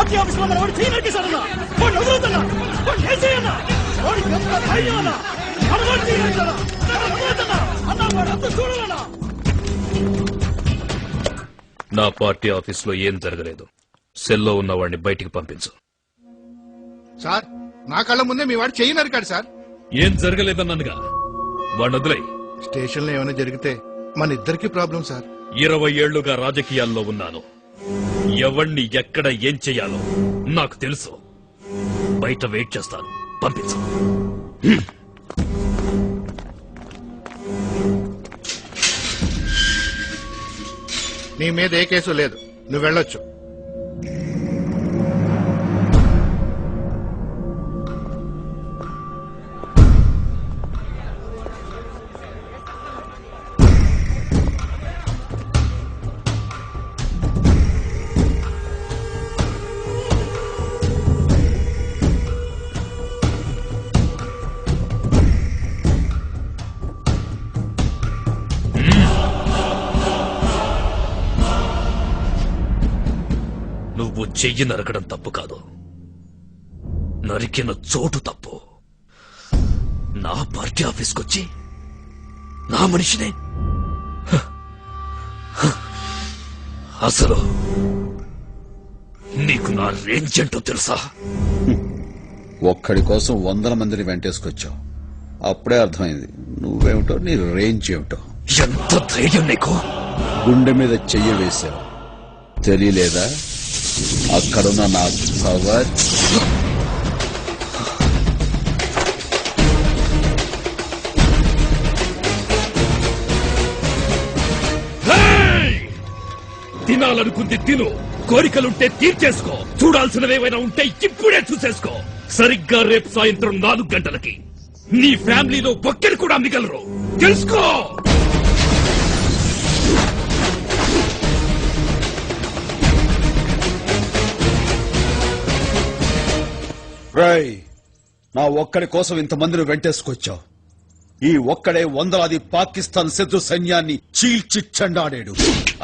Party office లో వాడు చేయి నరికేశాడన్నా, వాడిని వదులుతున్నా, వాడిని ఏం చేయన్నా, వాడికి ఎంత ధైర్యం అన్నా, మనవాడు చేయి నరికేశాడా, వదులుతున్నా అన్నా, వాడు అంతా చూడాలన్నా. నా పార్టీ ఆఫీస్ లో ఏం జరగలేదు. సెల్లో ఉన్న వాడిని బయటికి పంపించు. సార్, నా కళ్ళ ముందే మీ వాడు చెయ్యి నరికాడు సార్. ఏం జరగలేదన్నానుగా, వాడిని వదిలే. స్టేషన్ లో ఏమైనా జరిగితే మన ఇద్దరికి ప్రాబ్లం సార్. 20 ఏళ్లుగా రాజకీయాల్లో ఉన్నాను. ఎవణ్ణి ఎక్కడ ఏం చెయ్యాలో నాకు తెలుసు. బయట వెయిట్ చేస్తాను, పంపించు. నీ మీద ఏ కేసు లేదు, నువ్వు వెళ్ళొచ్చు. నువ్వు చెయ్యి నరకడం తప్పు కాదు, నరికిన చోటు తప్పు. నా పార్టీ ఆఫీస్కొచ్చి నా మనిషినే అసలు నీకు నా రేంజ్ ఏంటో తెలుసా? ఒక్కడి కోసం 100 మందిని వెంటేసుకొచ్చావు. అప్పుడే అర్థమైంది నువ్వేమిటో, నీ రేంజ్ ఏమిటో. ఎంత ధైర్యం నీకు? గుండె మీద చెయ్యి వేశావు, తెలియలేదా? అక్కడున్న నా పవర్. తినాలనుకుంది తిను, కోరికలుంటే తీర్చేసుకో, చూడాల్సినవేమైనా ఉంటే ఇప్పుడే చూసేసుకో. సరిగ్గా రేపు సాయంత్రం 4 గంటలకి నీ ఫ్యామిలీలో ఒక్కరు కూడా మిగలరు, తెలుసుకో. రేయ్, నా ఒక్కడి కోసం ఇంతమందిని వెంటేసుకొచ్చావు. ఈ ఒక్కడే వందలాది పాకిస్తాన్ శత్రు సైన్యాన్ని చీల్చి చెండాడాడు.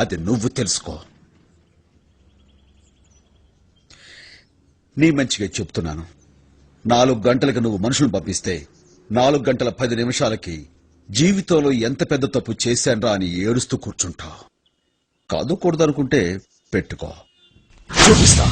అది నువ్వు తెలుసుకో. నీ మంచిగా చెప్తున్నాను. 4 గంటలకు నువ్వు మనుషులు పంపిస్తే 4 గంటల 10 నిమిషాలకి జీవితంలో ఎంత పెద్ద తప్పు చేశాన్రా అని ఏడుస్తూ కూర్చుంటావు. కాదు కూడదనుకుంటే పెట్టుకో, చూపిస్తా.